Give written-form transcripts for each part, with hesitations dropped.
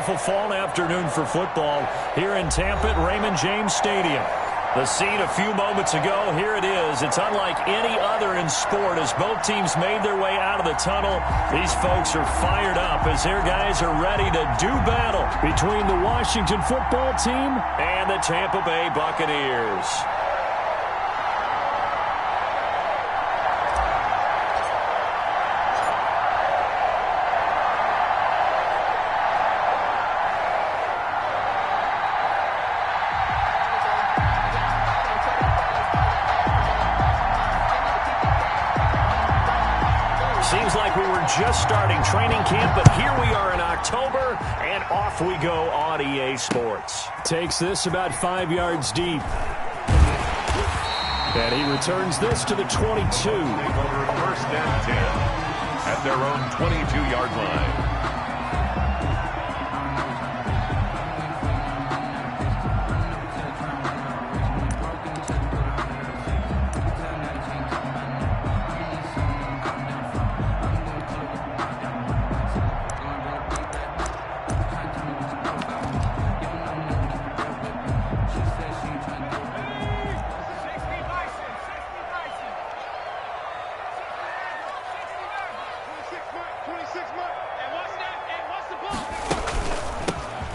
beautiful fall afternoon for football here in Tampa at Raymond James Stadium. The scene a few moments ago, here it is. It's unlike any other in sport as both teams made their way out of the tunnel. These folks are fired up as their guys are ready to do battle between the Washington football team and the Tampa Bay Buccaneers. Seems like we were just starting training camp, but here we are in October, and off we go on EA Sports. Takes this about 5 yards deep. And he returns this to the 22. Over first and 10 at their own 22-yard line.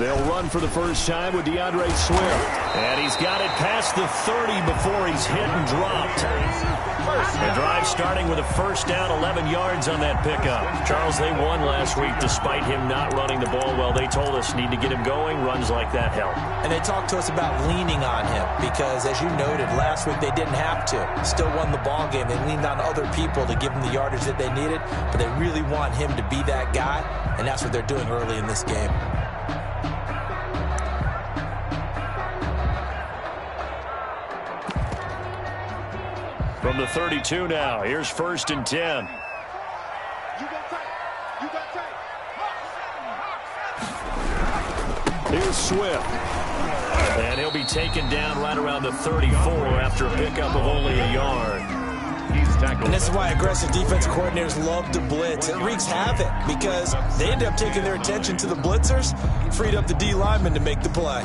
They'll run for the first time with DeAndre Swift. And he's got it past the 30 before he's hit and dropped. The drive starting with a first down, 11 yards on that pickup. Charles, they won last week despite him not running the ball well. They told us need to get him going. Runs like that help. And they talked to us about leaning on him because, as you noted, last week they didn't have to. Still won the ball game. They leaned on other people to give them the yardage that they needed, but they really want him to be that guy, and that's what they're doing early in this game. From the 32 now, here's first and 10. Here's Swift. And he'll be taken down right around the 34 after a pickup of only a yard. And this is why aggressive defense coordinators love to blitz. It wreaks havoc because they end up taking their attention to the blitzers, freed up the D lineman to make the play.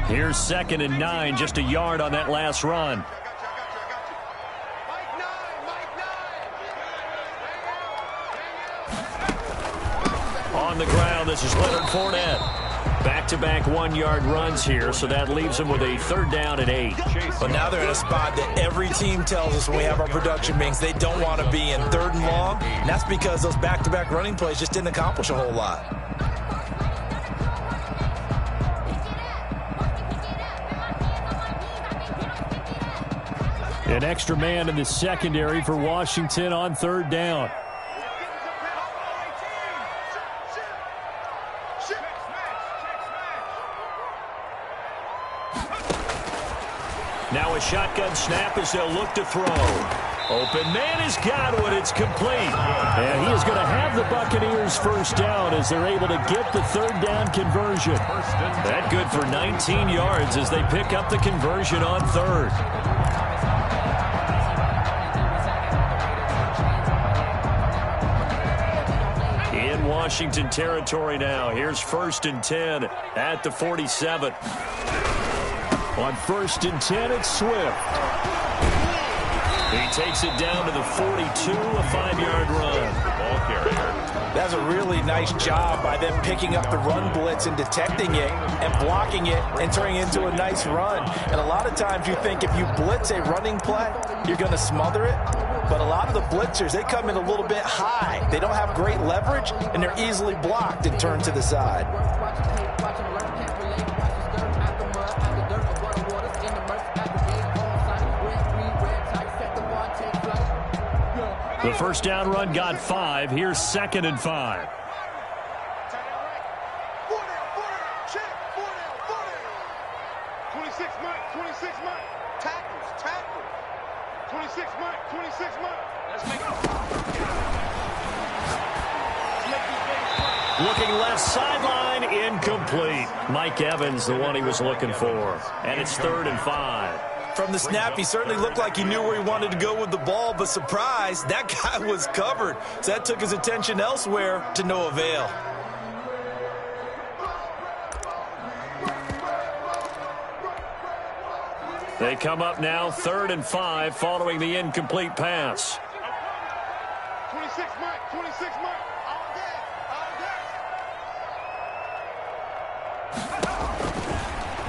Here's second and 9, just a yard on that last run. On the ground, this is Leonard Fournette. Back-to-back 1-yard runs here, so that leaves him with a third down and 8. But now they're in a spot that every team tells us when we have our production meetings they don't want to be in, third and long. And that's because those back-to-back running plays just didn't accomplish a whole lot. An extra man in the secondary for Washington on third down. Now a shotgun snap as they'll look to throw. Open man has got one. It's complete. And he is going to have the Buccaneers first down as they're able to get the third down conversion. That good for 19 yards as they pick up the conversion on third. In Washington territory now. Here's first and 10 at the 47. On first and 10, it's Swift. He takes it down to the 42, a 5-yard run. Ball carrier. That's a really nice job by them picking up the run blitz and detecting it and blocking it and turning it into a nice run. And a lot of times you think if you blitz a running play, you're going to smother it. But a lot of the blitzers, they come in a little bit high. They don't have great leverage, and they're easily blocked and turned to the side. The first down run got 5. Here's second and 5. Looking left sideline, incomplete. Mike Evans, the one he was looking for. And it's 3rd and 5. From the snap, he certainly looked like he knew where he wanted to go with the ball, but surprise, that guy was covered. So that took his attention elsewhere to no avail. They come up now 3rd and 5 following the incomplete pass. 26 Mike, 26 Mike. All day, all day.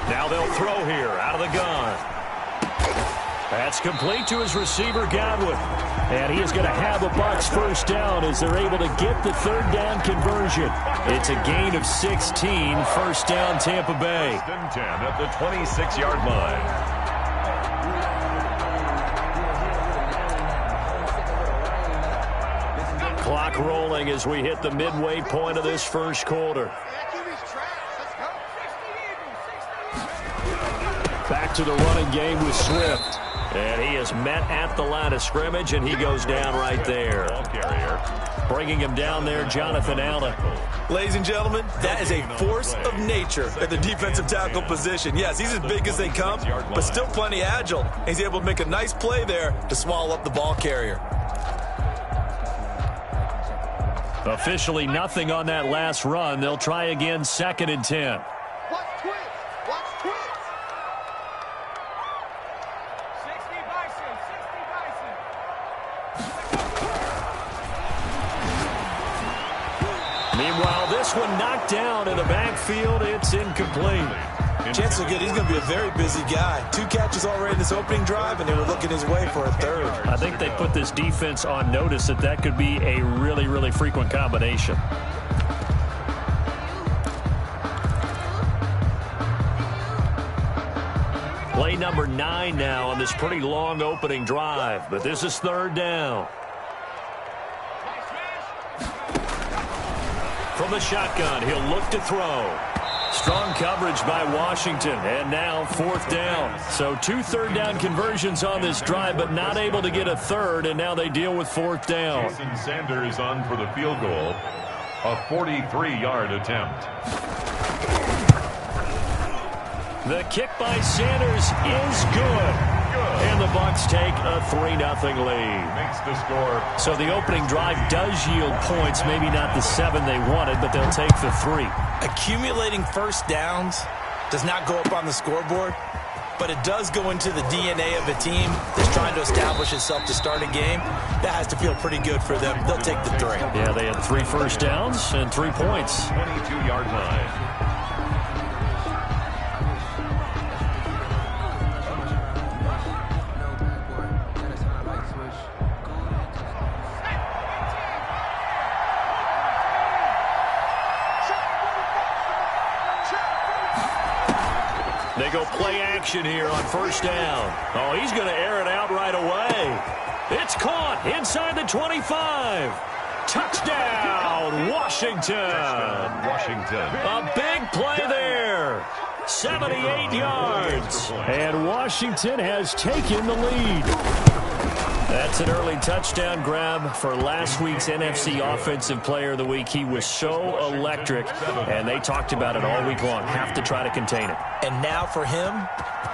Now they'll throw here out of the gun. That's complete to his receiver, Godwin. And he is going to have a Bucs first down as they're able to get the 3rd down conversion. It's a gain of 16, first down Tampa Bay. 1st and 10 at the 26-yard line. Clock rolling as we hit the midway point of this first quarter. Back to the running game with Swift. And he is met at the line of scrimmage, and he goes down right there. Bringing him down there, Jonathan Allen. Ladies and gentlemen, that is a force of nature at the defensive tackle position. Yes, he's as big as they come, but still plenty agile. He's able to make a nice play there to swallow up the ball carrier. Officially nothing on that last run. They'll try again, 2nd and 10. Watch twins. Watch twins. 60 Bison. 60 Bison. Meanwhile, this one knocked down in the backfield. It's incomplete. Chances are good. He's going to be a very busy guy. 2 catches already in this opening drive, and they were looking his way for a 3rd. I think they put this defense on notice that could be a really, really frequent combination. Play number 9 now on this pretty long opening drive, but this is 3rd down. From the shotgun, he'll look to throw. Strong coverage by Washington, and now 4th down. So 2 3rd down conversions on this drive, but not able to get a 3rd, and now they deal with 4th down. Jason Sanders on for the field goal, a 43-yard attempt. The kick by Sanders is good. And the Bucs take a 3-0 lead. Makes the score. So the opening drive does yield points, maybe not the 7 they wanted, but they'll take the 3. Accumulating first downs does not go up on the scoreboard, but it does go into the DNA of a team that's trying to establish itself to start a game. That has to feel pretty good for them. They'll take the 3. Yeah, they had 3 first downs and 3 points. 22-yard line. They go play action here on first down. Oh, he's going to air it out right away. It's caught inside the 25. Touchdown, Washington. Washington. A big play there. 78 yards. And Washington has taken the lead. That's an early touchdown grab for last week's NFC Offensive Player of the Week. He was so electric, and they talked about it all week long. Have to try to contain it. And now for him,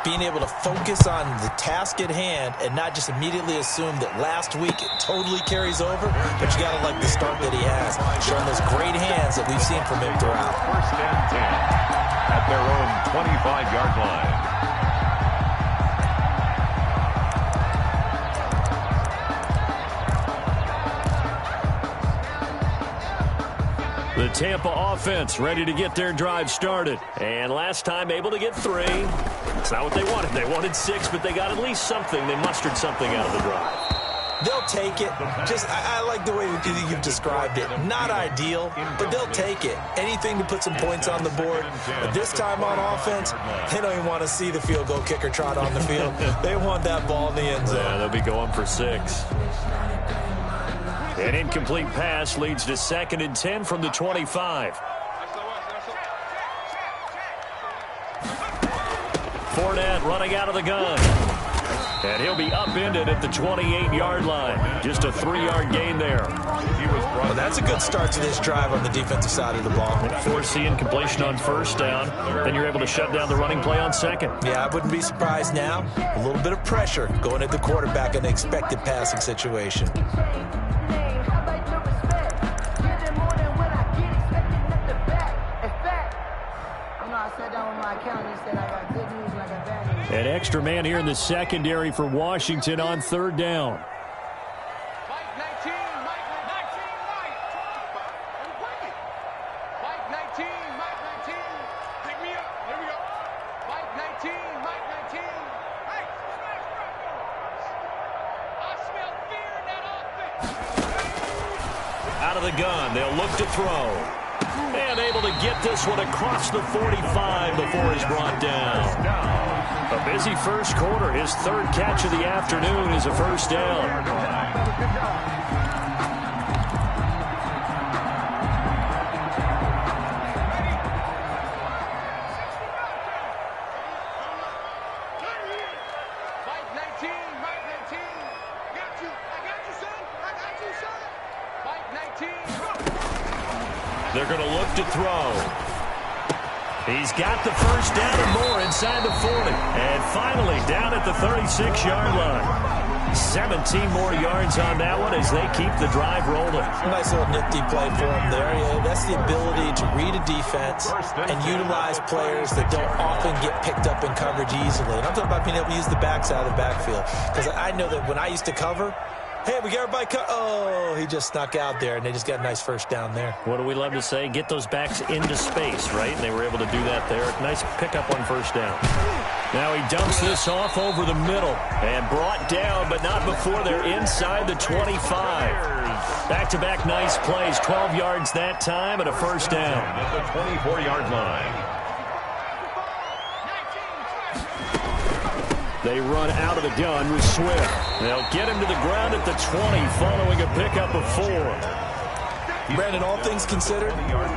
being able to focus on the task at hand and not just immediately assume that last week it totally carries over, but you got to like the start that he has, showing those great hands that we've seen from him throughout. 1st and 10 at their own 25-yard line. The Tampa offense ready to get their drive started. And last time able to get 3. It's not what they wanted. They wanted 6, but they got at least something. They mustered something out of the drive. They'll take it. Just, I like the way you've described it. Not ideal, but they'll take it. Anything to put some points on the board. But this time on offense, they don't even want to see the field goal kicker trot on the field. They want that ball in the end zone. Yeah, they'll be going for 6. An incomplete pass leads to 2nd and 10 from the 25. Fournette running out of the gun. And he'll be upended at the 28-yard line. Just a 3-yard gain there. Well, that's a good start to this drive on the defensive side of the ball. Force the incompletion on first down. Then you're able to shut down the running play on second. Yeah, I wouldn't be surprised now. A little bit of pressure going at the quarterback in an expected passing situation. An extra man here in the secondary for Washington on third down. Mike 19, Mike 19, Mike. Mike 19, Mike 19. Pick me up. Here we go. Mike 19, Mike 19. Hey, I smell fear in that offense. Out of the gun, they'll look to throw. And able to get this one across the 45 before he's brought down. A busy first quarter. His third catch of the afternoon is a first down. They're going to look to throw. He's got the first down and more inside the 40. And finally down at the 36-yard line. 17 more yards on that one as they keep the drive rolling. Nice little nifty play for him there. Yeah, that's the ability to read a defense and utilize players that don't often get picked up in coverage easily. And I'm talking about being able to use the backside of the backfield. Because I know that when I used to cover, hey, we got everybody oh, he just snuck out there, and they just got a nice first down there. What do we love to say? Get those backs into space, right? And they were able to do that there. Nice pickup on first down. Now he dumps this off over the middle and brought down, but not before they're inside the 25. Back-to-back nice plays, 12 yards that time and a first down. At the 24-yard line. They run out of the gun with Swift. They'll get him to the ground at the 20 following a pickup of 4. Brandon, all things considered,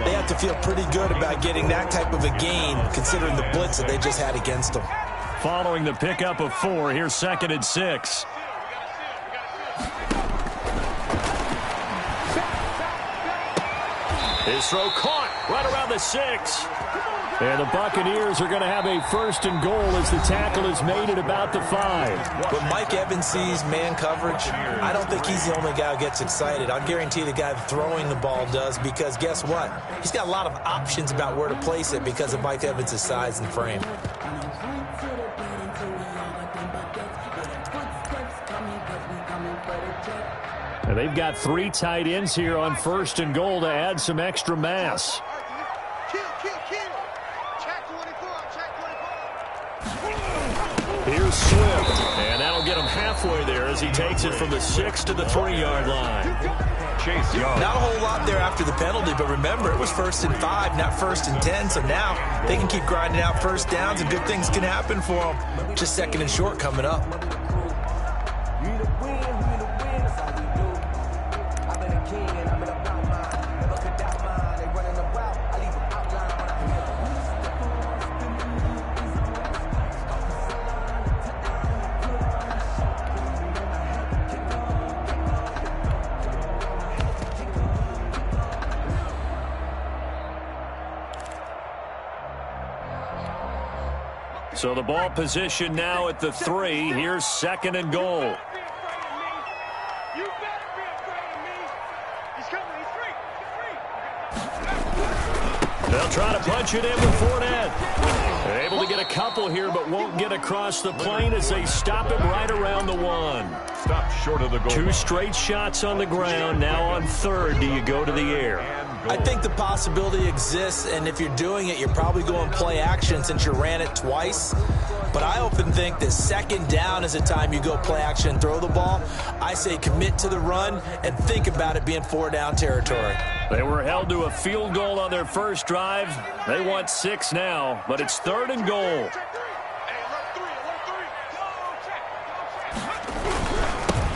they have to feel pretty good about getting that type of a gain considering the blitz that they just had against them. Following the pickup of 4, here's 2nd and 6. His throw caught right around the 6. And the Buccaneers are going to have a 1st and goal as the tackle is made at about the 5. When Mike Evans sees man coverage, I don't think he's the only guy who gets excited. I'll guarantee the guy throwing the ball does, because guess what? He's got a lot of options about where to place it because of Mike Evans' size and frame. And they've got 3 tight ends here on 1st and goal to add some extra mass. Here's Swift, and that'll get him halfway there as he takes it from the 6 to the 3-yard line. Chase Young. Not a whole lot there after the penalty, but remember, it was 1st and 5, not 1st and 10, so now they can keep grinding out first downs, and good things can happen for them. Just 2nd and short coming up. So the ball position now at the 3. Here's 2nd and goal. You better be afraid of me. He's coming. He's free. They'll try to punch it in with Fournette. They're able to get a couple here, but won't get across the plane as they stop him right around the 1. Stopped short of the goal. 2 straight shots on the ground. Now on 3rd, do you go to the air? I think the possibility exists, and if you're doing it, you're probably going play action since you ran it twice. But I often think that 2nd down is the time you go play action and throw the ball. I say commit to the run and think about it being 4-down territory. They were held to a field goal on their first drive. They want 6 now, but it's 3rd and goal.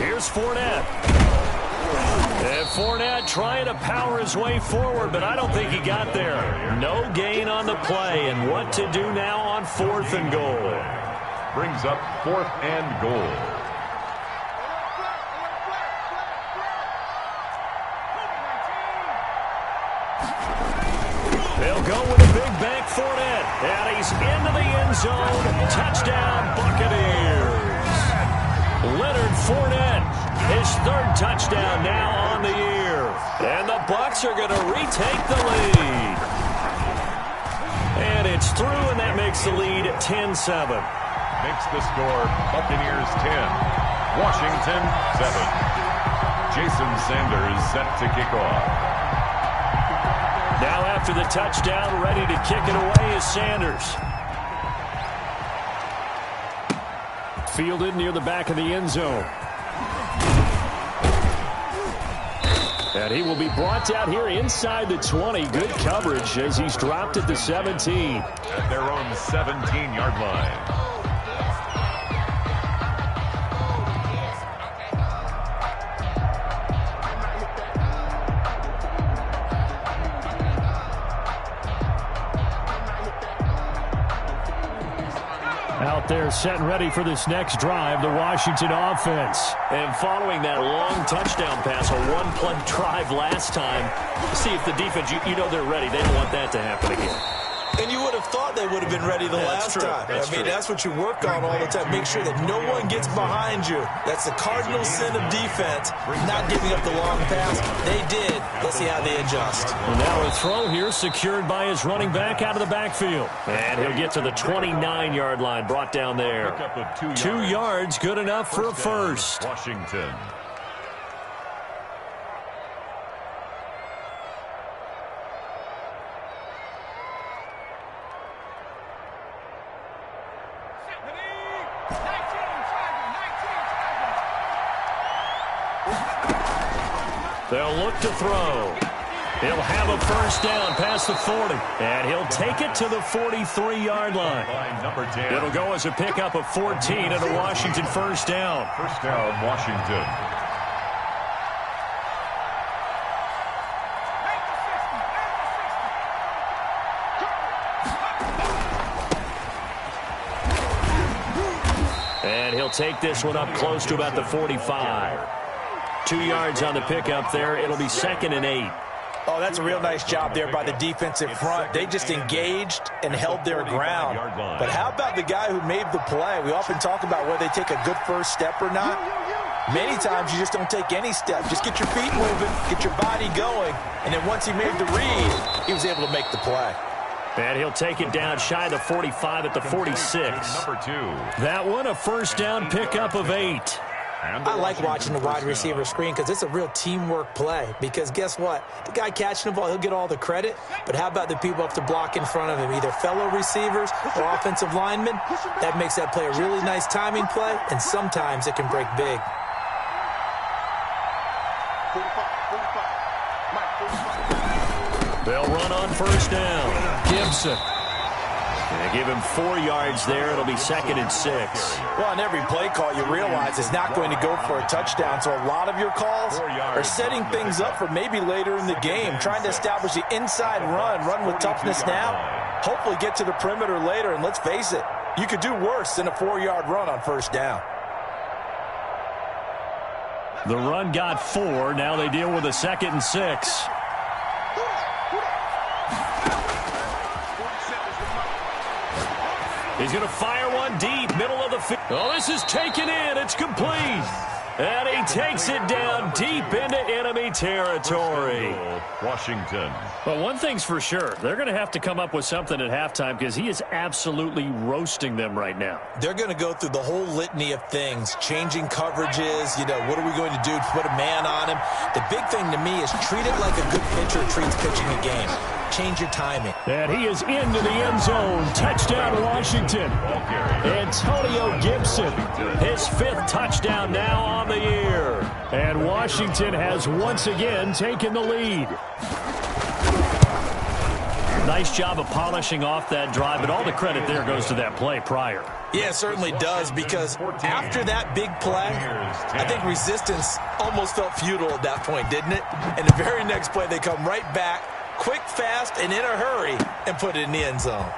Here's Fournette. And Fournette trying to power his way forward, but I don't think he got there. No gain on the play, and what to do now on 4th and goal. brings up 4th and goal. They'll go with a big bank for it. And he's into the end zone. Touchdown, Buccaneers. Leonard Fournette, his 3rd touchdown now on the year. And the Bucs are going to retake the lead. And it's through, and that makes the lead 10-7. Makes the score Buccaneers 10, Washington 7. Jason Sanders set to kick off. Now after the touchdown, ready to kick it away is Sanders. Fielded near the back of the end zone. And he will be brought down here inside the 20. Good coverage as he's dropped at the 17. At their own 17-yard line. Out there set and ready for this next drive, the Washington offense. And following that long touchdown pass, a one-play drive last time, see if the defense, you know they're ready. They don't want that to happen again. And you would have thought they would have been ready the last time. That's what you work on all the time. Make sure that no one gets behind you. That's the cardinal sin of defense, not giving up the long pass. They did. Let's see how they adjust. And now a throw here secured by his running back out of the backfield. And he'll get to the 29-yard line, brought down there. 2 yards, good enough for a first. Washington. They'll look to throw. He'll have a first down past the 40. And he'll take it to the 43-yard line. It'll go as a pickup of 14 and a Washington first down. First down, Washington. And he'll take this one up close to about the 45. 2 yards on the pickup there. It'll be 2nd and 8. Oh, that's a real nice job there by the defensive front. They just engaged and held their ground. But how about the guy who made the play? We often talk about whether they take a good first step or not. Many times you just don't take any step. Just get your feet moving, get your body going, and then once he made the read, he was able to make the play. And he'll take it down shy of the 45 at the 46. Number 2. That one a first down pickup of 8. I like watching the wide receiver screen because it's a real teamwork play. Because guess what? The guy catching the ball, he'll get all the credit. But how about the people up to block in front of him, either fellow receivers or offensive linemen? That makes that play a really nice timing play, and sometimes it can break big. They'll run on first down. Gibson. They give him 4 yards there. It'll be 2nd and 6. Well, on every play call, you realize it's not going to go for a touchdown. So a lot of your calls are setting things up for maybe later in the game, trying to establish the inside run with toughness now, hopefully get to the perimeter later. And let's face it, you could do worse than a 4-yard run on first down. The run got 4. Now they deal with a 2nd and 6. He's going to fire one deep, middle of the field. Oh, this is taken in. It's complete. And he takes it down deep into enemy territory. Washington. Well, one thing's for sure. They're going to have to come up with something at halftime because he is absolutely roasting them right now. They're going to go through the whole litany of things, changing coverages, what are we going to do to put a man on him? The big thing to me is treat it like a good pitcher treats pitching a game. Change your timing. And he is into the end zone. Touchdown, Washington. Antonio Gibson, his 5th touchdown now on the year. And Washington has once again taken the lead. Nice job of polishing off that drive, but all the credit there goes to that play prior. Yeah, it certainly does, because after that big play, I think resistance almost felt futile at that point, didn't it? And the very next play, they come right back, quick, fast, and in a hurry, and put it in the end zone.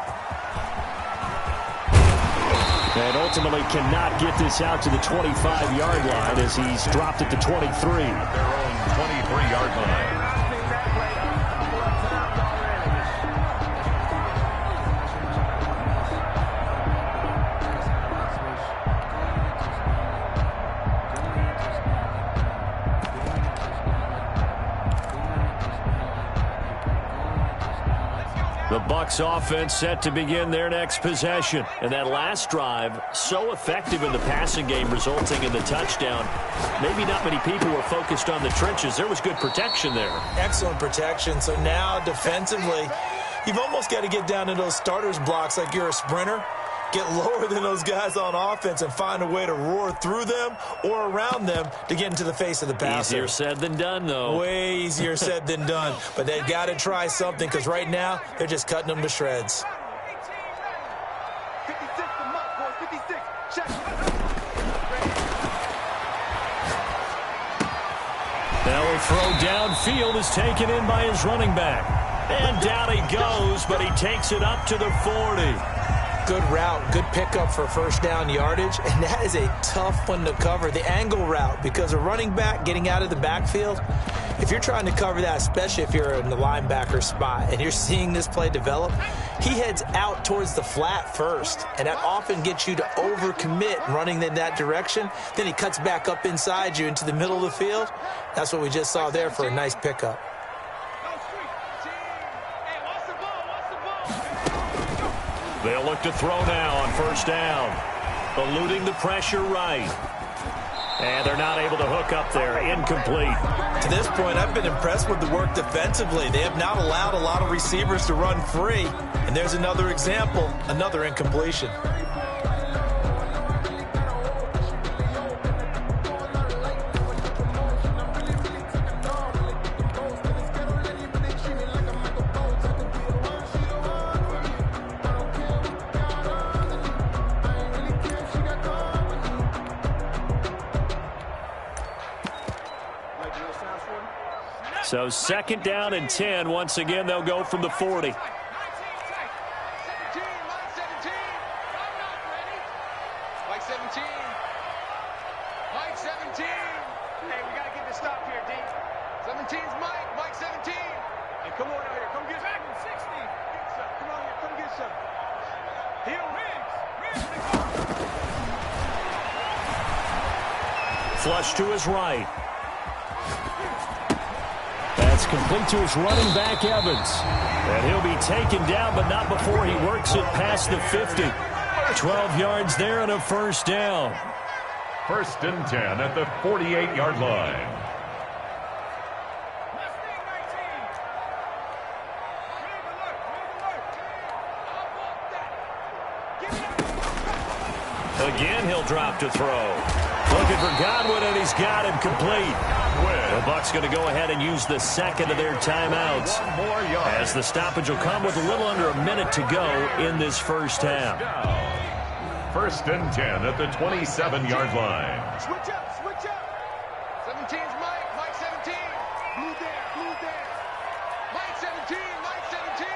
And ultimately cannot get this out to the 25-yard line as he's dropped it to 23. At their own 23-yard line. The Bucs offense set to begin their next possession. And that last drive, so effective in the passing game, resulting in the touchdown. Maybe not many people were focused on the trenches. There was good protection there. Excellent protection. So now defensively, you've almost got to get down to those starters blocks like you're a sprinter. Get lower than those guys on offense and find a way to roar through them or around them to get into the face of the passer. Easier said than done, though. Way easier said than done. But they've got to try something because right now they're just cutting them to shreds. 56 to Mike, boys. 56. Check. Now a throw downfield is taken in by his running back. And down he goes, but he takes it up to the 40. Good route, good pickup for first down yardage, and that is a tough one to cover, the angle route, because a running back getting out of the backfield, if you're trying to cover that, especially if you're in the linebacker spot and you're seeing this play develop, he heads out towards the flat first, and that often gets you to overcommit running in that direction. Then he cuts back up inside you into the middle of the field. That's what we just saw there for a nice pickup. They'll look to throw now on first down. Eluding the pressure right. And they're not able to hook up there. Incomplete. To this point, I've been impressed with the work defensively. They have not allowed a lot of receivers to run free. And there's another example, another incompletion. So second down and 10. Once again, they'll go from the 40. Mike 17. Mike 17. Hey, we got to get this stop here, D. 17's Mike. Mike 17. Hey, come on out here. Come get back in 60. Come on here. Come get some. Heel Riggs. Flush to his right. That's complete to his running back, Evans. And he'll be taken down, but not before he works it past the 50. 12 yards there and a first down. First and 10 at the 48-yard line. Again, he'll drop to throw. Looking for Godwin, and he's got him complete. The Bucs going to go ahead and use the second of their timeouts, as the stoppage will come with a little under a minute to go in this first half. First and 10 at the 27-yard line. Switch up. 17's Mike. Mike 17. Blue there. Mike 17. Mike 17.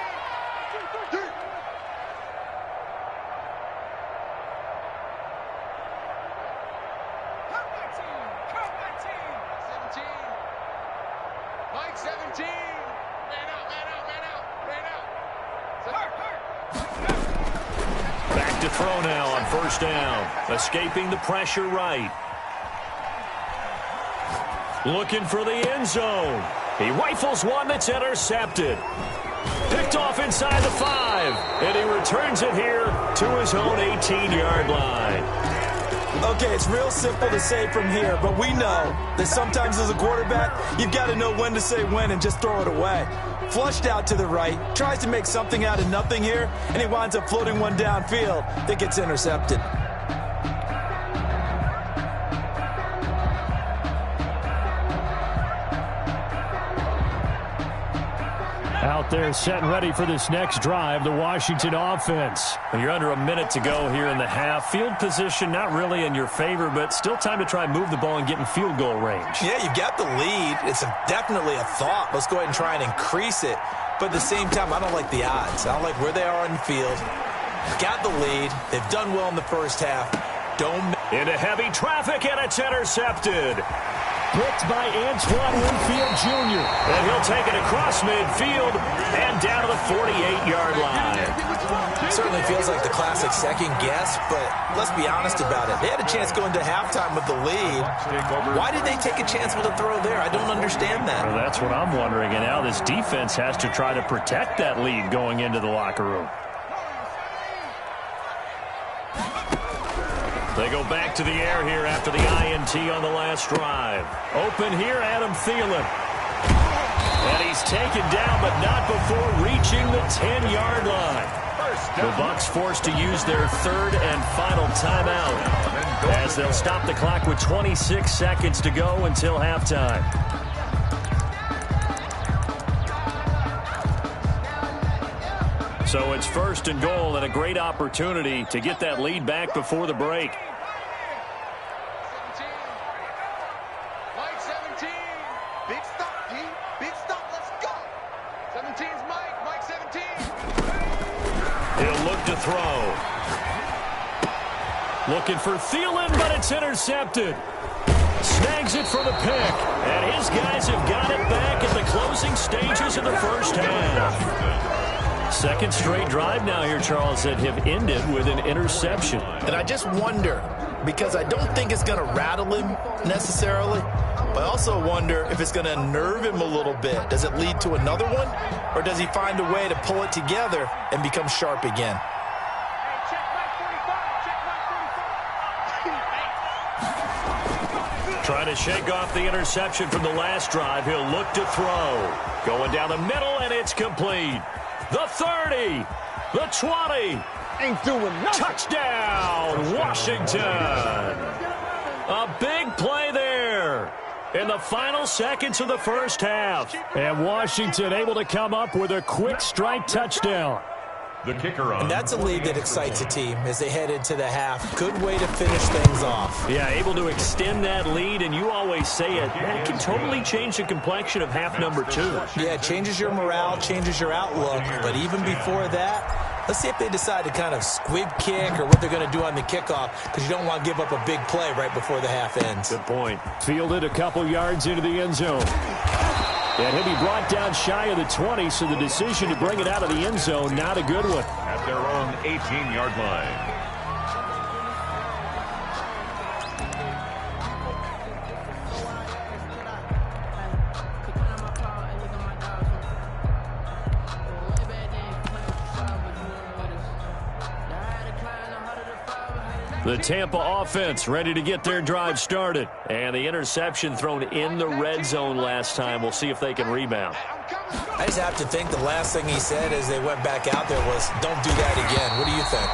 Mike 17. Man out. Back to throw now on first down. Escaping the pressure right. Looking for the end zone. He rifles one that's intercepted. Picked off inside the 5. And he returns it here to his own 18-yard line. Okay, it's real simple to say from here, but we know that sometimes as a quarterback, you've got to know when to say when and just throw it away. Flushed out to the right, tries to make something out of nothing here, and he winds up floating one downfield that gets intercepted. Out there set and ready for this next drive, the Washington offense. You're under a minute to go here in the half. Field position not really in your favor, but still time to try and move the ball and get in field goal range. Yeah, you've got the lead. It's definitely a thought. Let's go ahead and try and increase it. But at the same time, I don't like the odds. I don't like where they are on the field. got the lead. They've done well in the first half. Into heavy traffic, and it's intercepted. Picked by Antoine Winfield Jr. And he'll take it across midfield and down to the 48-yard line. Certainly feels like the classic second guess, but let's be honest about it. They had a chance going to halftime with the lead. Why did they take a chance with a throw there? I don't understand that. Well, that's what I'm wondering. And now this defense has to try to protect that lead going into the locker room. They go back to the air here after the INT on the last drive. Open here, Adam Thielen. And he's taken down, but not before reaching the 10-yard line. The Bucs forced to use their third and final timeout as they'll stop the clock with 26 seconds to go until halftime. So it's first and goal and a great opportunity to get that lead back before the break. 17. Mike 17. Big stop, D. Big stop. Let's go. 17's Mike. Mike 17. He'll look to throw. Looking for Thielen, but it's intercepted. Snags it for the pick. And his guys have got it back at the closing stages of the first half. Second straight drive now here, Charles, that have ended with an interception. And I just wonder, because I don't think it's going to rattle him necessarily, but I also wonder if it's going to unnerve him a little bit. Does it lead to another one, or does he find a way to pull it together and become sharp again? Trying to shake off the interception from the last drive. He'll look to throw. Going down the middle, and it's complete. The 30, the 20. Ain't doing nothing. Touchdown, Washington. A big play there in the final seconds of the first half. And Washington able to come up with a quick strike touchdown. The kicker on. And that's a lead that excites a team as they head into the half. Good way to finish things off. Yeah, able to extend that lead, and you always say it, that can totally change the complexion of half number 2. Yeah, it changes your morale, changes your outlook. But even before that, let's see if they decide to kind of squib kick or what they're going to do on the kickoff, because you don't want to give up a big play right before the half ends. Good point. Fielded a couple yards into the end zone. And he'll be brought down shy of the 20, so the decision to bring it out of the end zone, not a good one. At their own 18-yard line. The Tampa offense ready to get their drive started. And the interception thrown in the red zone last time. We'll see if they can rebound. I just have to think the last thing he said as they went back out there was, don't do that again. What do you think?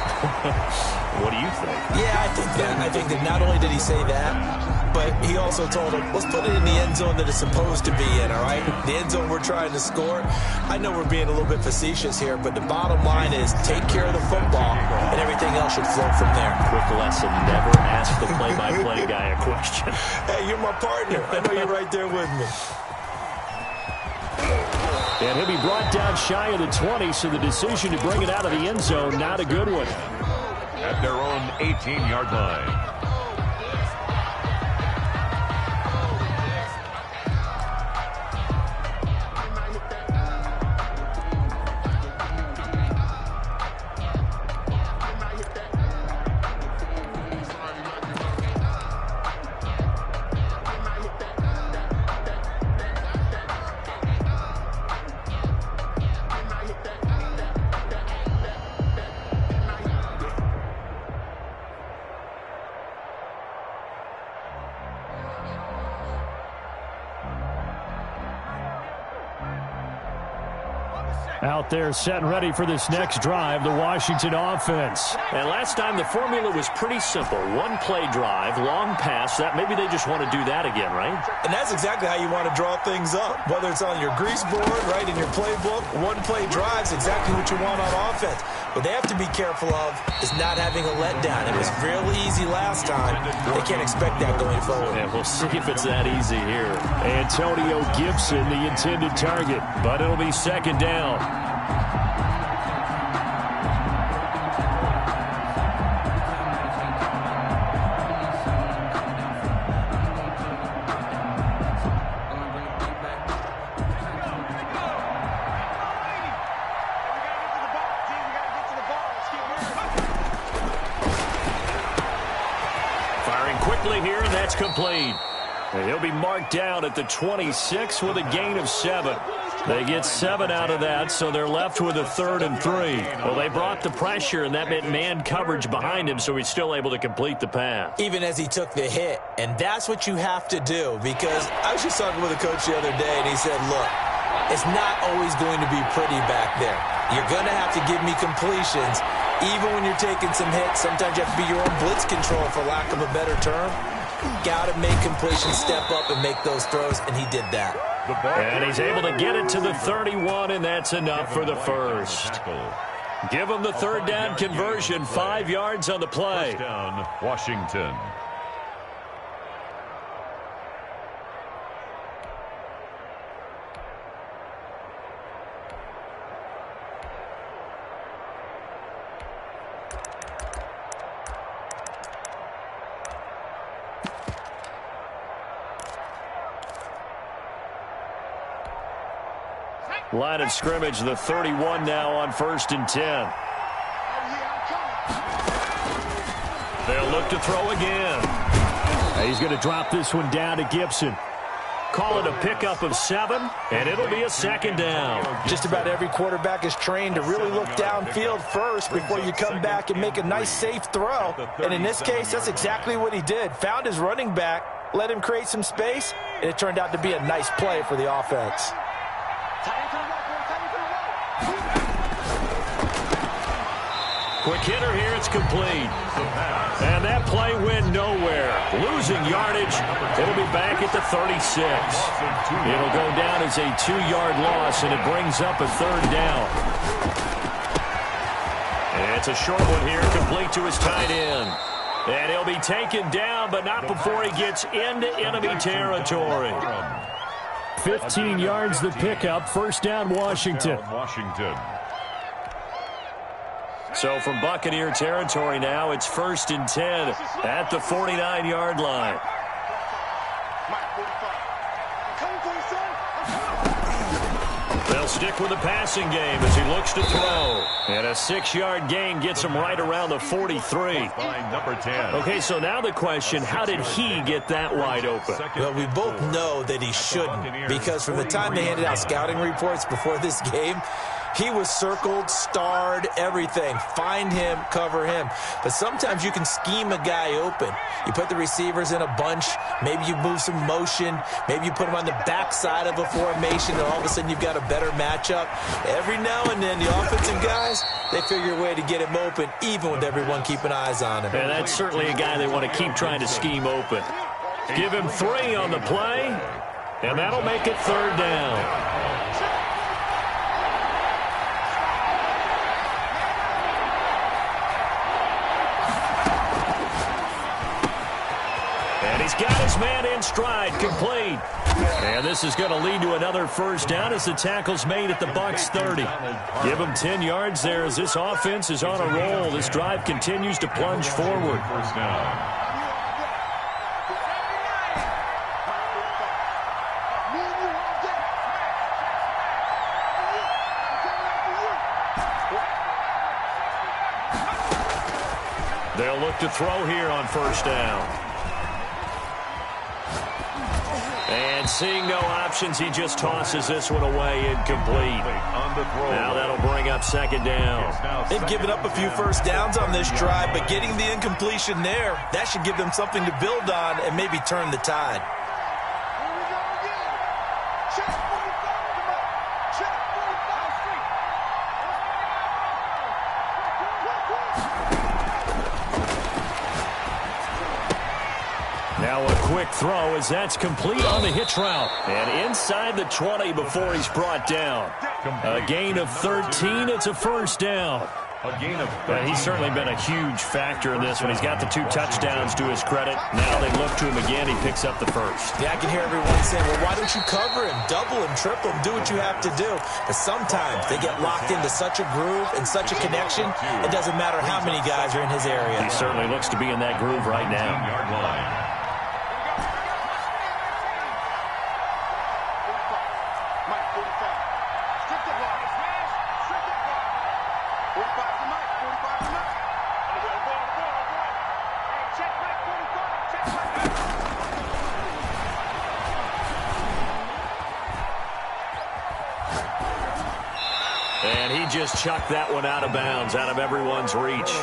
What do you think? Yeah, I think that. I think that not only did he say that, but he also told him, let's put it in the end zone that it's supposed to be in, all right? The end zone we're trying to score. I know we're being a little bit facetious here, but the bottom line is take care of the football, and everything else should flow from there. Quick lesson, never ask the play-by-play guy a question. Hey, you're my partner. I know you're right there with me. And he'll be brought down shy of the 20, so the decision to bring it out of the end zone, not a good one. At their own 18-yard line. Out there set and ready for this next drive, the Washington offense. And last time the formula was pretty simple. One play drive, long pass. That maybe they just want to do that again, right? And that's exactly how you want to draw things up. Whether it's on your grease board, right, in your playbook, one play drive's exactly what you want on offense. What they have to be careful of is not having a letdown. It was real easy last time. They can't expect that going forward. And we'll see if it's that easy here. Antonio Gibson, the intended target, but it'll be second down. quickly here, and that's complete. And he'll be marked down at the 26 with a gain of 7. They get 7 out of that, so they're left with a 3rd and 3. Well, they brought the pressure, and that meant man coverage behind him, so he's still able to complete the pass. Even as he took the hit, and that's what you have to do, because I was just talking with a coach the other day, and he said, look, it's not always going to be pretty back there. You're going to have to give me completions. Even when you're taking some hits, sometimes you have to be your own blitz control, for lack of a better term. Got to make completions, step up, and make those throws, and he did that. And he's able to get it to the 31, and that's enough for the first. Give him the 3rd down conversion, 5 yards on the play. First down, Washington. Line of scrimmage, the 31 now on 1st and 10. They'll look to throw again. He's going to drop this one down to Gibson. Call it a pickup of 7, and it'll be a 2nd down. Just about every quarterback is trained to really look downfield first before you come back and make a nice, safe throw. And in this case, that's exactly what he did. Found his running back, let him create some space, and it turned out to be a nice play for the offense. Quick hitter here, it's complete. And that play went nowhere. Losing yardage, it'll be back at the 36. It'll go down as a 2-yard loss, and it brings up a 3rd down. And it's a short one here, complete to his tight end. And he'll be taken down, but not before he gets into enemy territory. 15 yards the pickup, 1st down Washington. So from Buccaneer territory now, it's 1st and 10 at the 49-yard line. They'll stick with the passing game as he looks to throw. And a 6-yard gain gets him right around the 43. Number 10. Okay, so now the question, how did he get that wide open? Well, we both know that he shouldn't, because from the time they handed out scouting reports before this game, he was circled, starred, everything. Find him, cover him. But sometimes you can scheme a guy open. You put the receivers in a bunch. Maybe you move some motion. Maybe you put them on the backside of a formation, and all of a sudden you've got a better matchup. Every now and then, the offensive guys, they figure a way to get him open, even with everyone keeping eyes on him. And that's certainly a guy they want to keep trying to scheme open. Give him 3 on the play, and that'll make it 3rd down. He's got his man in stride, complete. And this is going to lead to another 1st down as the tackle's made at the Bucs 30. Give him 10 yards there as this offense is on a roll. This drive continues to plunge forward. 1st down. They'll look to throw here on 1st down. And seeing no options, he just tosses this one away, incomplete. Now that'll bring up 2nd down. They've given up a few 1st downs on this drive, but getting the incompletion there, that should give them something to build on and maybe turn the tide. Now a quick throw as that's complete on the hitch route. And inside the 20 before he's brought down. A gain of 13. It's a 1st down. He's certainly been a huge factor in this one. He's got the 2 touchdowns to his credit. Now they look to him again. He picks up the 1st. Yeah, I can hear everyone saying, well, why don't you cover him, double him, triple him, do what you have to do. But sometimes they get locked into such a groove and such a connection, it doesn't matter how many guys are in his area. He certainly looks to be in that groove right now. just chucked that one out of bounds, out of everyone's reach.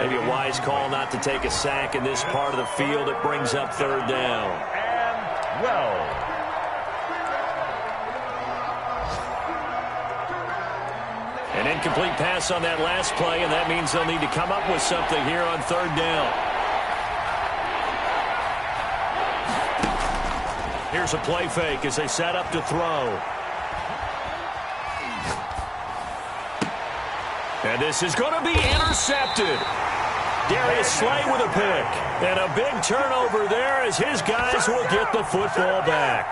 Maybe a wise call not to take a sack in this part of the field. It brings up third down. And well. An incomplete pass on that last play, and that means they'll need to come up with something here on third down. Here's a play fake as they set up to throw. And this is going to be intercepted. Darius Slay with a pick. And a big turnover there as his guys will get the football back.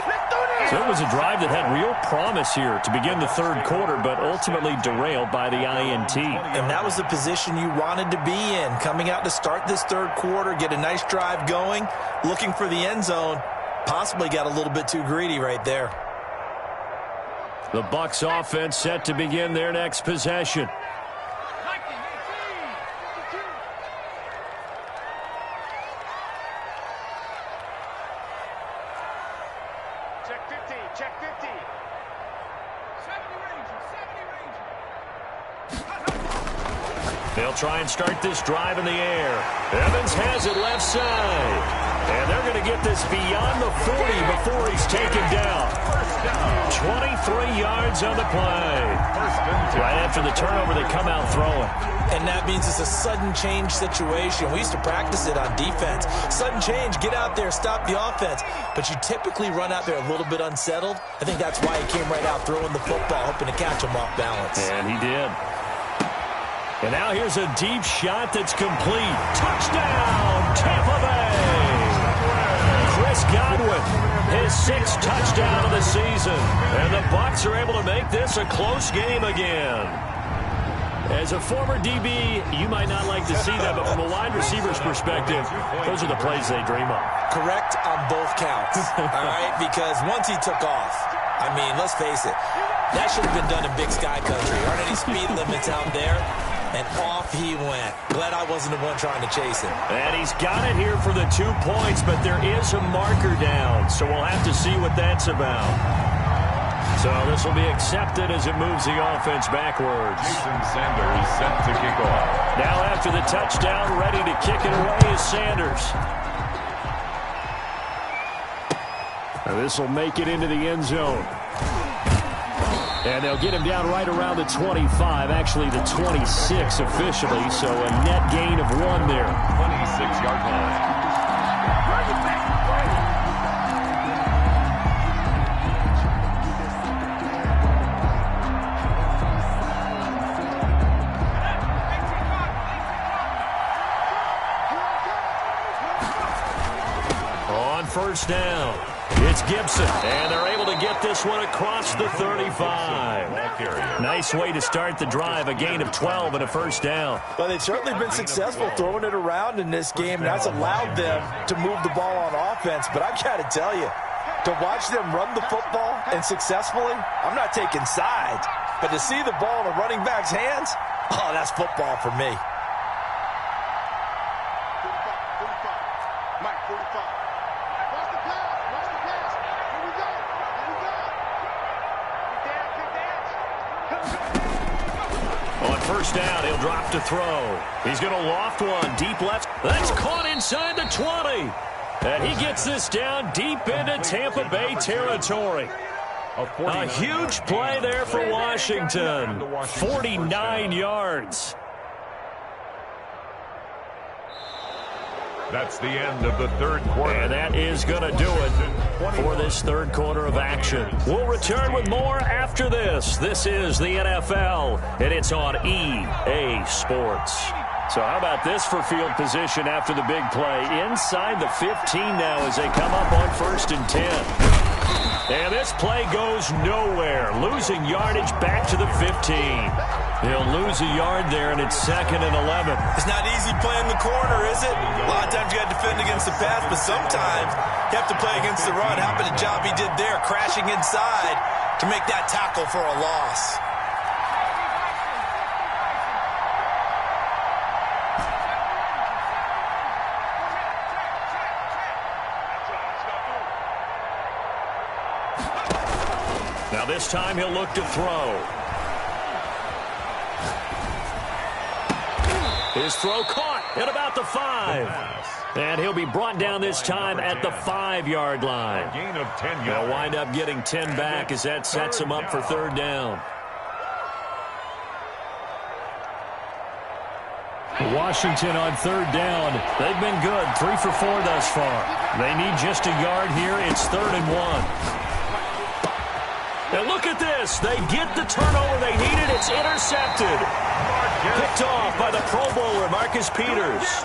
So it was a drive that had real promise here to begin the third quarter, but ultimately derailed by the INT. And that was the position you wanted to be in. Coming out to start this third quarter, get a nice drive going, looking for the end zone. Possibly got a little bit too greedy right there. The Bucs offense set to begin their next possession. Check 50, check 50. 70 Ranger. They'll try and start this drive in the air. Evans has it left side. And they're going to get this beyond the 40 before he's taken down. 23 yards on the play. Right after the turnover, they come out throwing. And that means it's a sudden change situation. We used to practice it on defense. Sudden change, get out there, stop the offense. But you typically run out there a little bit unsettled. I think that's why he came right out throwing the football, hoping to catch him off balance. And he did. And now here's a deep shot that's complete. Touchdown, Tampa Bay! Chris Godwin, his 6th touchdown of the season. And the Bucs are able to make this a close game again. As a former DB, you might not like to see that, but from a wide receiver's perspective, those are the plays they dream of. Correct on both counts, all right? Because once he took off, I mean, let's face it, that should have been done in Big Sky Country. Aren't any speed limits out there? And off he went. Glad I wasn't the one trying to chase him. And he's got it here for the 2 points, but there is a marker down, so we'll have to see what that's about. So this will be accepted as it moves the offense backwards. Jason Sanders set to kick off. Now after the touchdown, ready to kick it away is Sanders. Now this will make it into the end zone. And they'll get him down right around the 25, actually the 26 officially, so a net gain of 1 there. 26-yard line. On first down, it's Gibson, and they're able to get this one across the 35. Nice way to start the drive, a gain of 12 and a first down. Well, they've certainly been successful throwing it around in this game, and that's allowed them to move the ball on offense. But I've got to tell you, to watch them run the football and successfully, I'm not taking sides, but to see the ball in a running back's hands, oh, that's football for me. 45. Mike, 45. Watch the pass. Watch the pass. Here we go. Here we go. On first down, he'll drop to throw. He's going to loft one deep left. That's caught inside the 20. And he gets this down deep into Tampa Bay territory. A huge play there for Washington. 49 yards. That's the end of the third quarter. And that is going to do it for this third quarter of action. We'll return with more after this. This is the NFL, and it's on EA Sports. So how about this for field position after the big play? Inside the 15 now as they come up on 1st and 10. And this play goes nowhere. Losing yardage back to the 15. He'll lose a yard there, and it's 2nd and 11. It's not easy playing the corner, is it? A lot of times you got to defend against the pass, but sometimes you have to play against the run. How about the job he did there, crashing inside to make that tackle for a loss? Now this time he'll look to throw. His throw caught at about the 5. And he'll be brought down this time at the 5-yard line. Gain of 10 yards. They'll wind up getting 10 back as that sets him up for third down. Washington on third down. They've been good, 3 for 4 thus far. They need just a yard here. It's 3rd and 1. And look at this. They get the turnover they needed. It's intercepted. Picked off by the Pro Bowler, Marcus Peters.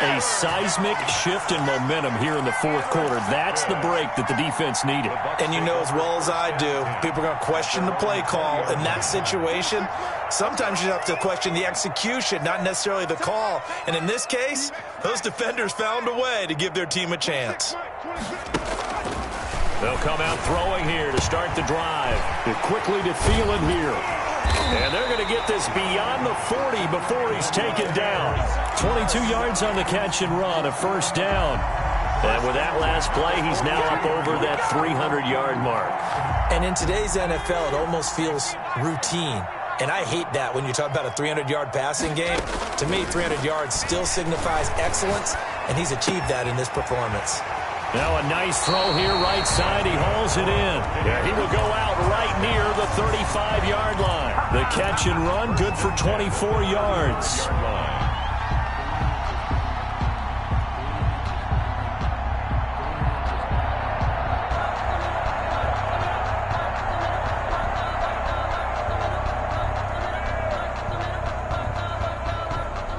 A seismic shift in momentum here in the fourth quarter. That's the break that the defense needed. And you know as well as I do, people are going to question the play call. In that situation, sometimes you have to question the execution, not necessarily the call. And in this case, those defenders found a way to give their team a chance. They'll come out throwing here to start the drive. They're quickly to Thielen here. And they're going to get this beyond the 40 before he's taken down. 22 yards on the catch and run, a first down. And with that last play, he's now up over that 300-yard mark. And in today's NFL, it almost feels routine. And I hate that when you talk about a 300-yard passing game. To me, 300 yards still signifies excellence, and he's achieved that in this performance. Now a nice throw here, right side. He hauls it in. Yeah, he will go out right near the 35-yard line. The catch and run, good for 24 yards.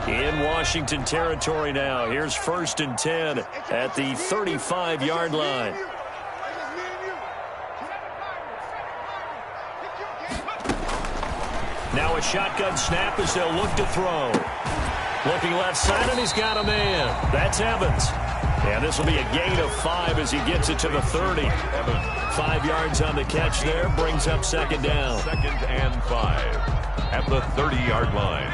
In Washington territory now. Here's 1st and 10 at the 35-yard line. Now a shotgun snap as they'll look to throw. Looking left side, and he's got a man. That's Evans. And this will be a gain of 5 as he gets it to the 30. 5 yards on the catch there, brings up 2nd down. 2nd and 5 at the 30-yard line.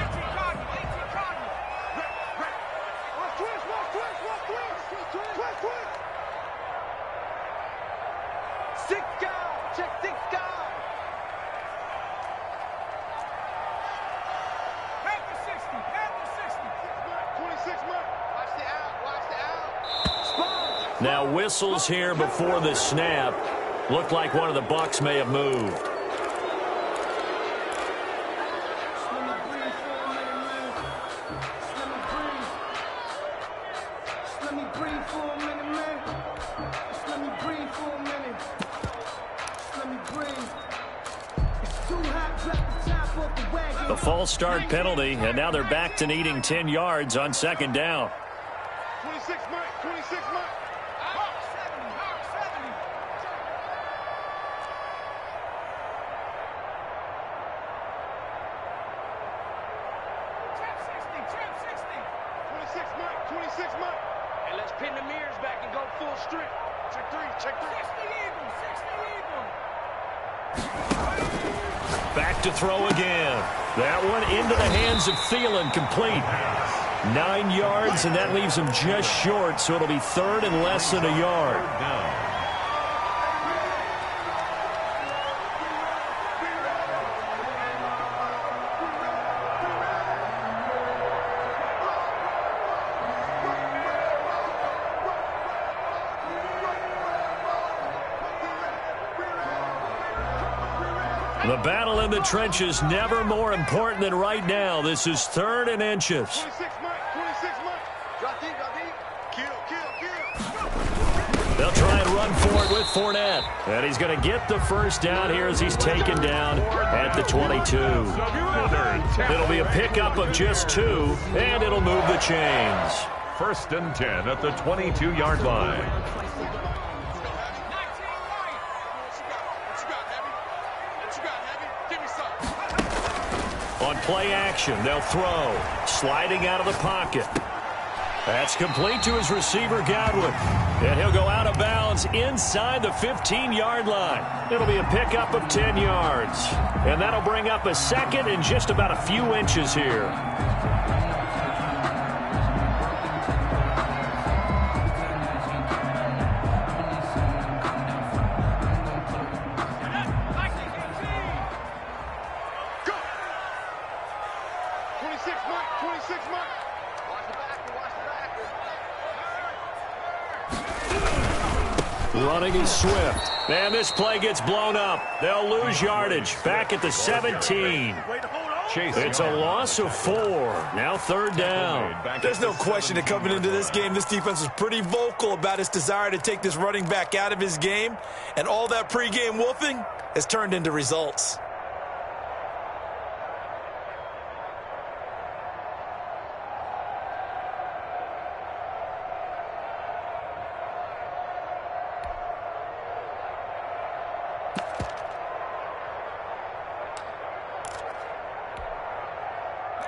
Now whistles here before the snap. Looked like one of the Bucs may have moved. The false start penalty, and now they're back to needing 10 yards on 2nd down. 26 Mike, 26 Mike. And let's pin the mirrors back and go full strip. Check 3, check 3. 60 Eagles. Back to throw again. That one into the hands of Thielen, complete. 9 yards, and that leaves him just short, so it'll be 3rd and less than a yard. The battle in the trenches never more important than right now. This is 3rd and inches. 26 Mike, 26 Mike. Drop deep, kill. They'll try and run for it with Fournette. And he's going to get the first down here as he's taken down at the 22. It'll be a pickup of just 2, and it'll move the chains. 1st and 10 at the 22-yard line. On play action, they'll throw. Sliding out of the pocket. That's complete to his receiver, Godwin. And he'll go out of bounds inside the 15-yard line. It'll be a pickup of 10 yards. And that'll bring up a 2nd and just about a few inches here. Running is Swift. And this play gets blown up. They'll lose yardage. Back at the 17. It's a loss of 4. Now 3rd down. There's no question that coming into this game, this defense was pretty vocal about its desire to take this running back out of his game. And all that pregame wolfing has turned into results.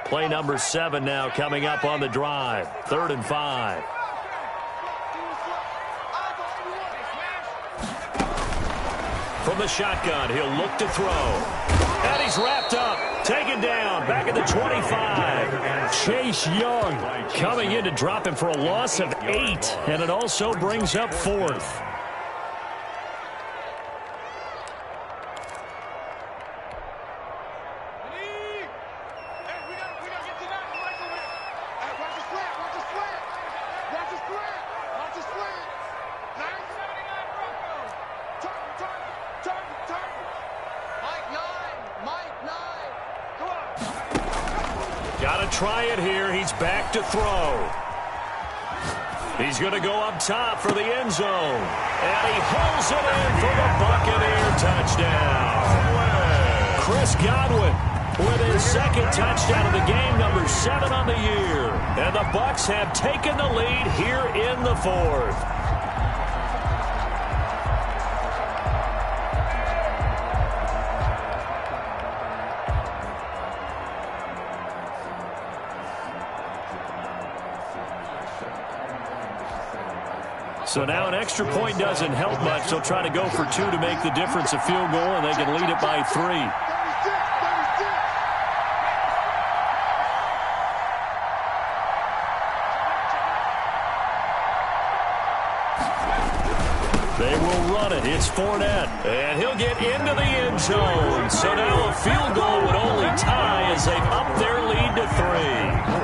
Play number 7 now coming up on the drive. 3rd and 5. From the shotgun, he'll look to throw. And he's wrapped up. Taken down. Back at the 25. Chase Young coming in to drop him for a loss of 8. And it also brings up 4th. Got to try it here. He's back to throw. He's going to go up top for the end zone. And he holds it in for the Buccaneer touchdown. Chris Godwin with his 2nd touchdown of the game, number 7 on the year. And the Bucs have taken the lead here in the 4th. So now an extra point doesn't help much. They'll try to go for 2 to make the difference a field goal, and they can lead it by 3. They will run it. It's Fournette, and he'll get into the end zone. So now a field goal would only tie as they've upped their lead to 3.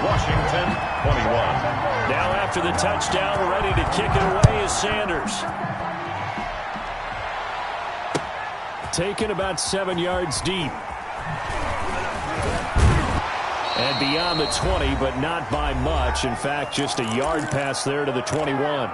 Washington, 21. Now after the touchdown, ready to kick it away is Sanders. Taken about 7 yards deep. And beyond the 20, but not by much. In fact, just a yard pass there to the 21.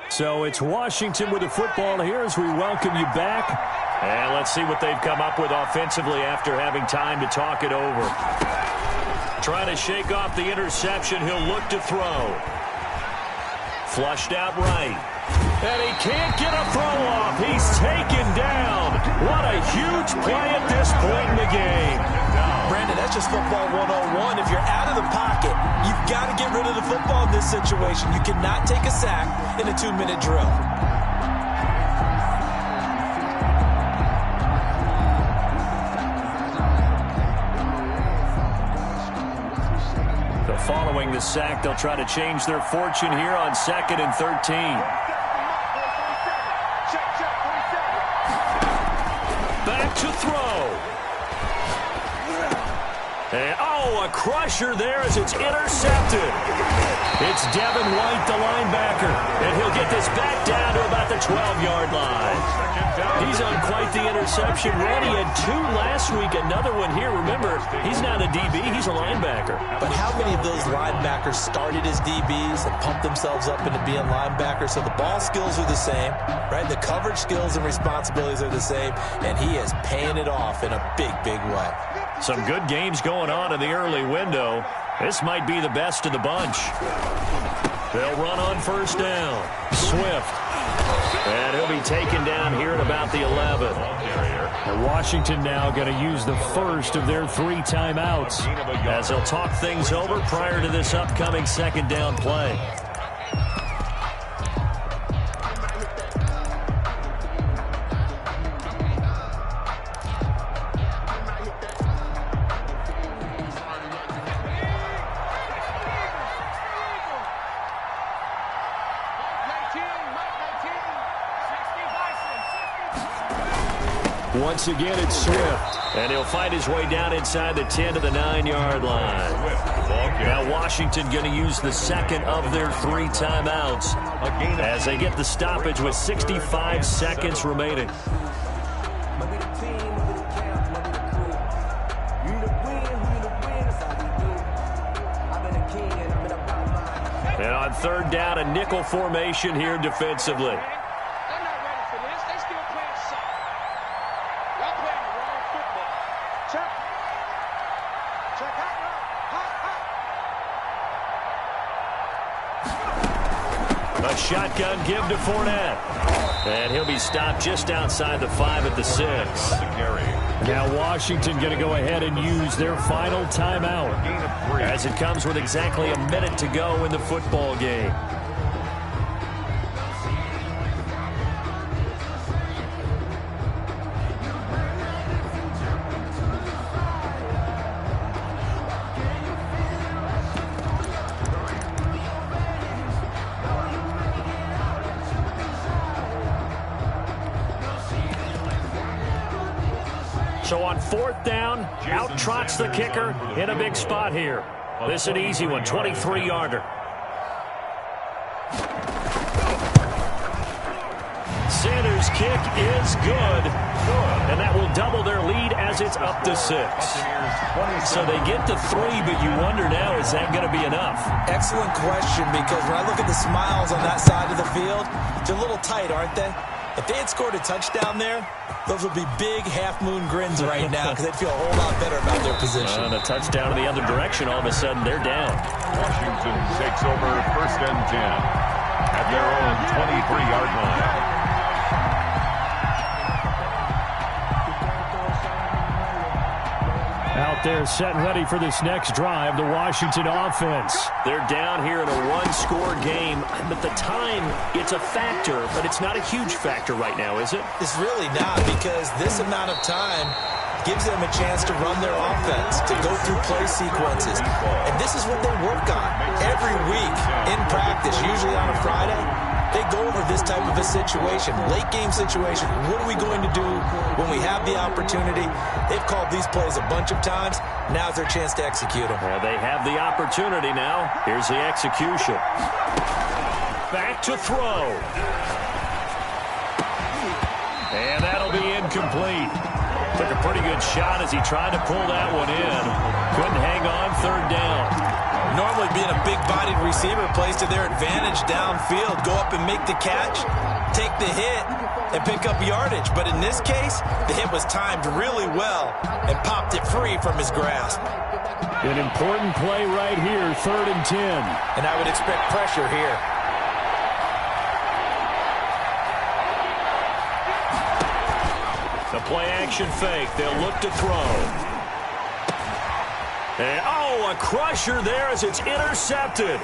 So it's Washington with the football here as we welcome you back. And let's see what they've come up with offensively after having time to talk it over. Trying to shake off the interception. He'll look to throw. Flushed out right. And he can't get a throw off. He's taken down. What a huge play at this point in the game. Brandon, that's just football 101. If you're out of the pocket, you've got to get rid of the football in this situation. You cannot take a sack in a 2-minute drill. Following the sack, they'll try to change their fortune here on 2nd and 13. Back to throw. And, a crusher there as it's intercepted. It's Devin White, the linebacker, and he'll get this back down to about the 12-yard line. He's on quite the interception run. He had 2 last week, another one here. Remember, he's not a DB, he's a linebacker. But how many of those linebackers started as DBs and pumped themselves up into being linebackers? So the ball skills are the same, right? The coverage skills and responsibilities are the same, and he is paying it off in a big, big way. Some good games going on in the early window. This might be the best of the bunch. They'll run on 1st down. Swift. And he'll be taken down here at about the 11. And Washington now going to use the first of their 3 timeouts as they'll talk things over prior to this upcoming 2nd down play. Once again, it's Swift. And he'll fight his way down inside the 10 to the 9-yard line. Now Washington going to use the second of their 3 timeouts as they get the stoppage with 65 seconds remaining. And on third down, a nickel formation here defensively. A shotgun give to Fournette. And he'll be stopped just outside the 5 at the 6. Now Washington going to go ahead and use their final timeout as it comes with exactly a minute to go in the football game. So on fourth down, out trots the kicker in a big spot here. This is an easy one, 23-yarder. Sanders' kick is good. And that will double their lead as it's up to 6. So they get to 3, but you wonder now, is that going to be enough? Excellent question, because when I look at the smiles on that side of the field, they're a little tight, aren't they? If they had scored a touchdown there, those would be big half-moon grins right now because they'd feel a whole lot better about their position. And a touchdown in the other direction, all of a sudden they're down. Washington takes over 1st and 10 at their own 23-yard line. Out there set and ready for this next drive, the Washington offense. They're down here in a one-score game, but the time, it's a factor, but it's not a huge factor right now, is it? It's really not, because this amount of time gives them a chance to run their offense, to go through play sequences. And this is what they work on every week in practice, usually on a Friday. They go over this type of a situation, late-game situation. What are we going to do when we have the opportunity? They've called these plays a bunch of times. Now's their chance to execute them. Well, they have the opportunity now. Here's the execution. Back to throw. And that'll be incomplete. Took a pretty good shot as he tried to pull that one in. Couldn't hang on, third down. Normally being a big-bodied receiver plays to their advantage downfield. Go up and make the catch, take the hit, and pick up yardage. But in this case, the hit was timed really well and popped it free from his grasp. An important play right here, 3rd and 10. And I would expect pressure here. The play-action fake. They'll look to throw. And, a crusher there as it's intercepted.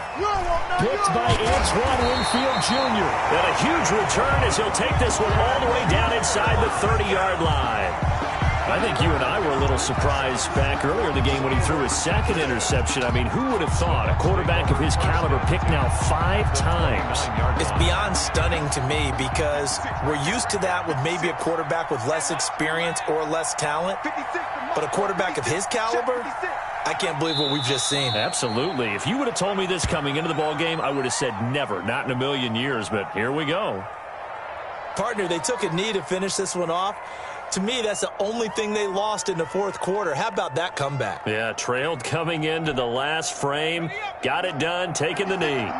Picked by Antoine Winfield Jr. And a huge return as he'll take this one all the way down inside the 30-yard line. I think you and I were a little surprised back earlier in the game when he threw his second interception. I mean, who would have thought a quarterback of his caliber picked now 5 times? It's beyond stunning to me because we're used to that with maybe a quarterback with less experience or less talent. But a quarterback of his caliber, I can't believe what we've just seen. Absolutely. If you would have told me this coming into the ball game, I would have said never, not in a million years. But here we go. Partner, they took a knee to finish this one off. To me, that's the only thing they lost in the 4th quarter. How about that comeback? Yeah, trailed coming into the last frame. Got it done, taking the knee.